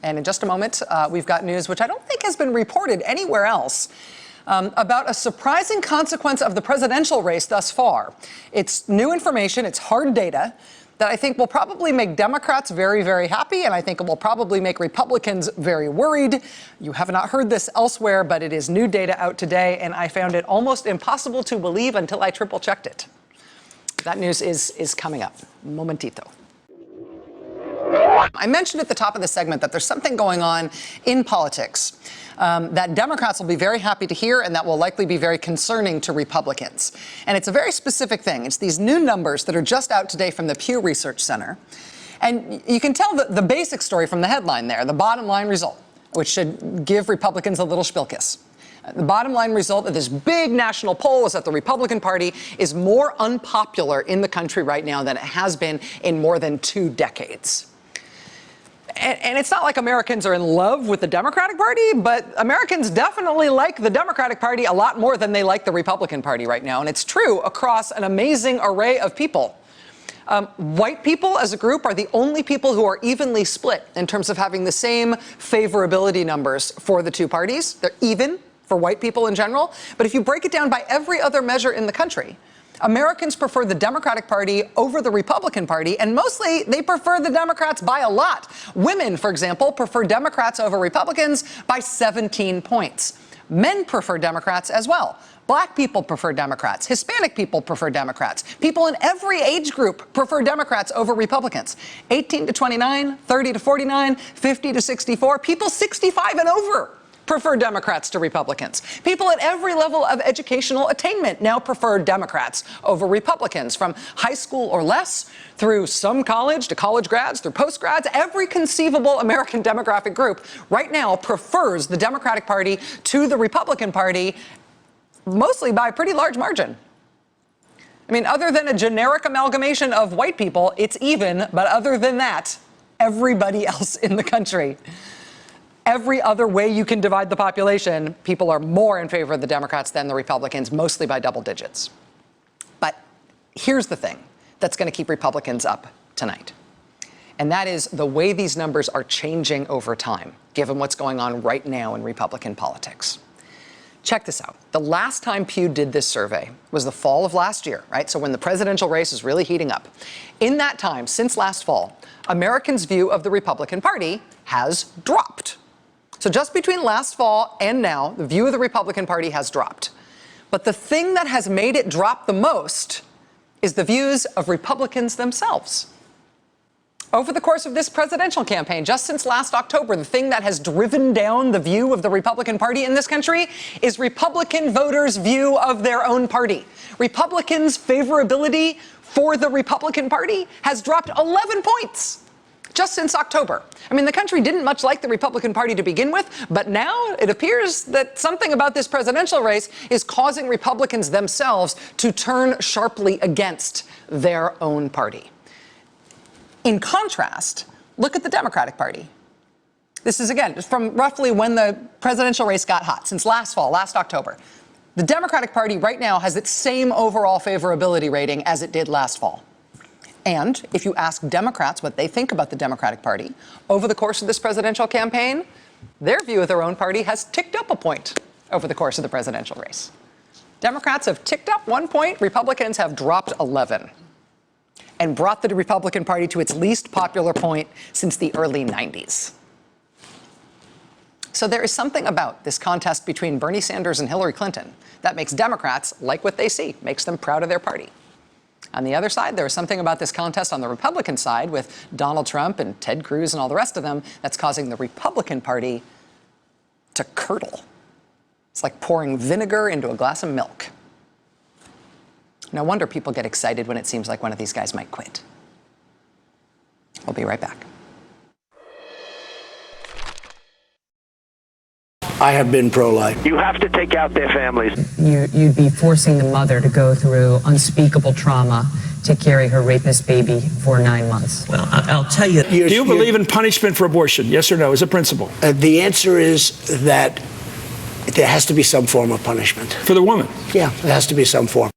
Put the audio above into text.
And in just a moment, we've got news which I don't think has been reported anywhere else about a surprising consequence of the presidential race thus far. It's new information, it's hard data that I think will probably make Democrats very, very happy, and I think it will probably make Republicans very worried. You have not heard this elsewhere, but it is new data out today, and I found it almost impossible to believe until I triple-checked it. That news is coming up. Momentito. I mentioned at the top of the segment that there's something going on in politics that Democrats will be very happy to hear, and that will likely be very concerning to Republicans. And it's a very specific thing. It's these new numbers that are just out today from the Pew Research Center. And you can tell the basic story from the headline there, the bottom line result, which should give Republicans a little spilkiss. The bottom line result of this big national poll is that the Republican Party is more unpopular in the country right now than it has been in more than 2 decades. And it's not like Americans are in love with the Democratic Party, but Americans definitely like the Democratic Party a lot more than they like the Republican Party right now. And it's true across an amazing array of people. White people as a group are the only people who are evenly split in terms of having the same favorability numbers for the two parties. They're even for white people in general. But if you break it down by every other measure in the country, Americans prefer the Democratic Party over the Republican Party, and mostly they prefer the Democrats by a lot. Women, for example, prefer Democrats over Republicans by 17 points. Men prefer Democrats as well. Black people prefer Democrats. Hispanic people prefer Democrats. People in every age group prefer Democrats over Republicans. 18 to 29, 30 to 49, 50 to 64, people 65 and over prefer Democrats to Republicans. People at every level of educational attainment now prefer Democrats over Republicans, from high school or less, through some college, to college grads, through post-grads. Every conceivable American demographic group right now prefers the Democratic Party to the Republican Party, mostly by a pretty large margin. I mean, other than a generic amalgamation of white people, it's even, but other than that, everybody else in the country. Every other way you can divide the population, people are more in favor of the Democrats than the Republicans, mostly by double digits. But here's the thing that's going to keep Republicans up tonight. And that is the way these numbers are changing over time, given what's going on right now in Republican politics. Check this out. The last time Pew did this survey was the fall of last year, right? So when the presidential race is really heating up. In that time, since last fall, Americans' view of the Republican Party has dropped. So just between last fall and now, the view of the Republican Party has dropped. But the thing that has made it drop the most is the views of Republicans themselves. Over the course of this presidential campaign, just since last October, the thing that has driven down the view of the Republican Party in this country is Republican voters' view of their own party. Republicans' favorability for the Republican Party has dropped 11 points. Just since October. I mean, the country didn't much like the Republican Party to begin with, but now it appears that something about this presidential race is causing Republicans themselves to turn sharply against their own party. In contrast, look at the Democratic Party. This is, again, from roughly when the presidential race got hot, since last fall, last October. The Democratic Party right now has its same overall favorability rating as it did last fall. And if you ask Democrats what they think about the Democratic Party over the course of this presidential campaign, their view of their own party has ticked up a point over the course of the presidential race. Democrats have ticked up 1 point, Republicans have dropped 11, and brought the Republican Party to its least popular point since the early 90s. So there is something about this contest between Bernie Sanders and Hillary Clinton that makes Democrats like what they see, makes them proud of their party. On the other side, there is something about this contest on the Republican side with Donald Trump and Ted Cruz and all the rest of them that's causing the Republican Party to curdle. It's like pouring vinegar into a glass of milk. No wonder people get excited when it seems like one of these guys might quit. We'll be right back. I have been pro-life. You have to take out their families. You'd be forcing the mother to go through unspeakable trauma to carry her rapist baby for 9 months. Well, I'll tell you. Do you believe in punishment for abortion? Yes or no, as a principle? The answer is that there has to be some form of punishment. For the woman? Yeah, there has to be some form.